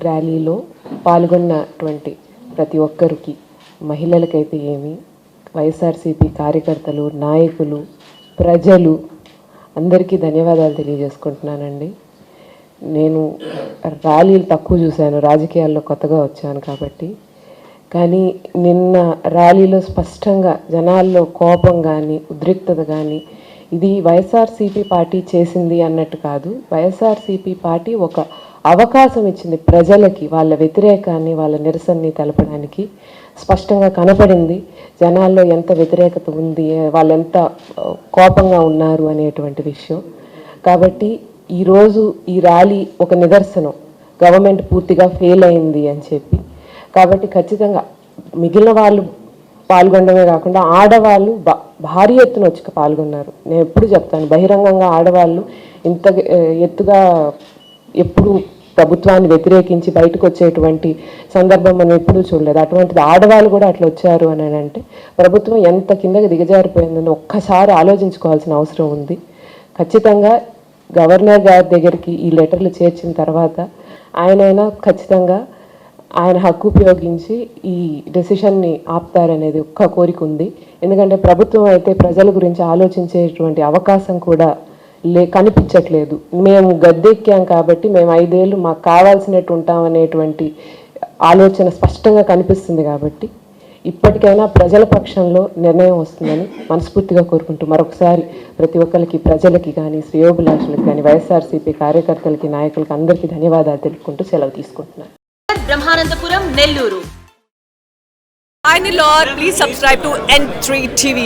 ర్యాలీలో పాల్గొన్నటువంటి ప్రతి ఒక్కరికి, మహిళలకైతే ఏమి, వైఎస్ఆర్సీపీ కార్యకర్తలు, నాయకులు, ప్రజలు అందరికీ ధన్యవాదాలు తెలియజేసుకుంటున్నానండి. నేను ర్యాలీలు తక్కువ చూశాను, రాజకీయాల్లో కొత్తగా వచ్చాను కాబట్టి. కానీ నిన్న ర్యాలీలో స్పష్టంగా జనాల్లో కోపం కానీ, ఉద్రిక్తత కానీ, ఇది వైఎస్ఆర్సీపీ పార్టీ చేసింది అన్నట్టు కాదు. వైఎస్ఆర్సీపీ పార్టీ ఒక అవకాశం ఇచ్చింది ప్రజలకి, వాళ్ళ వ్యతిరేకాన్ని, వాళ్ళ నిరసనని తెలపడానికి. స్పష్టంగా కనపడింది జనాల్లో ఎంత వ్యతిరేకత ఉంది, వాళ్ళు ఎంత కోపంగా ఉన్నారు అనేటువంటి విషయం. కాబట్టి ఈరోజు ఈ ర్యాలీ ఒక నిదర్శనం, గవర్నమెంట్ పూర్తిగా ఫెయిల్ అయింది అని చెప్పి. కాబట్టి ఖచ్చితంగా మిగిలిన వాళ్ళు పాల్గొనడమే కాకుండా ఆడవాళ్ళు భారీ ఎత్తున వచ్చి పాల్గొన్నారు. నేను ఎప్పుడు చెప్తాను, బహిరంగంగా ఆడవాళ్ళు ఇంత ఎత్తుగా ఎప్పుడు ప్రభుత్వాన్ని వ్యతిరేకించి బయటకు వచ్చేటువంటి సందర్భం మనం ఎప్పుడూ చూడలేదు. అటువంటిది ఆడవాళ్ళు కూడా అట్లా వచ్చారు అని అంటే ప్రభుత్వం ఎంత కిందకి దిగజారిపోయిందని ఒక్కసారి ఆలోచించుకోవాల్సిన అవసరం ఉంది. ఖచ్చితంగా గవర్నర్ గారి దగ్గరికి ఈ లెటర్లు చేర్చిన తర్వాత ఆయనైనా ఖచ్చితంగా ఆయన హక్కు ఉపయోగించి ఈ డెసిషన్ని ఆపుతారనేది ఒక్క కోరిక ఉంది. ఎందుకంటే ప్రభుత్వం అయితే ప్రజల గురించి ఆలోచించేటువంటి అవకాశం కూడా కనిపించట్లేదు. మేము గద్దెక్కాం కాబట్టి మేము 5 ఏళ్ళు మాకు కావాల్సినట్టు ఉంటామనేటువంటి ఆలోచన స్పష్టంగా కనిపిస్తుంది. కాబట్టి ఇప్పటికైనా ప్రజల పక్షంలో నిర్ణయం వస్తుందని మనస్ఫూర్తిగా కోరుకుంటూ మరొకసారి ప్రతి ఒక్కరికి, ప్రజలకి కానీ, శ్రేయోభిలాషులకు కానీ, వైఎస్ఆర్సీపీ కార్యకర్తలకి, నాయకులకి అందరికీ ధన్యవాదాలు తెలుపుకుంటూ సెలవు తీసుకుంటున్నాను. Brahmanandapuram, Nellore. Hi Nilor, please subscribe to N3 TV.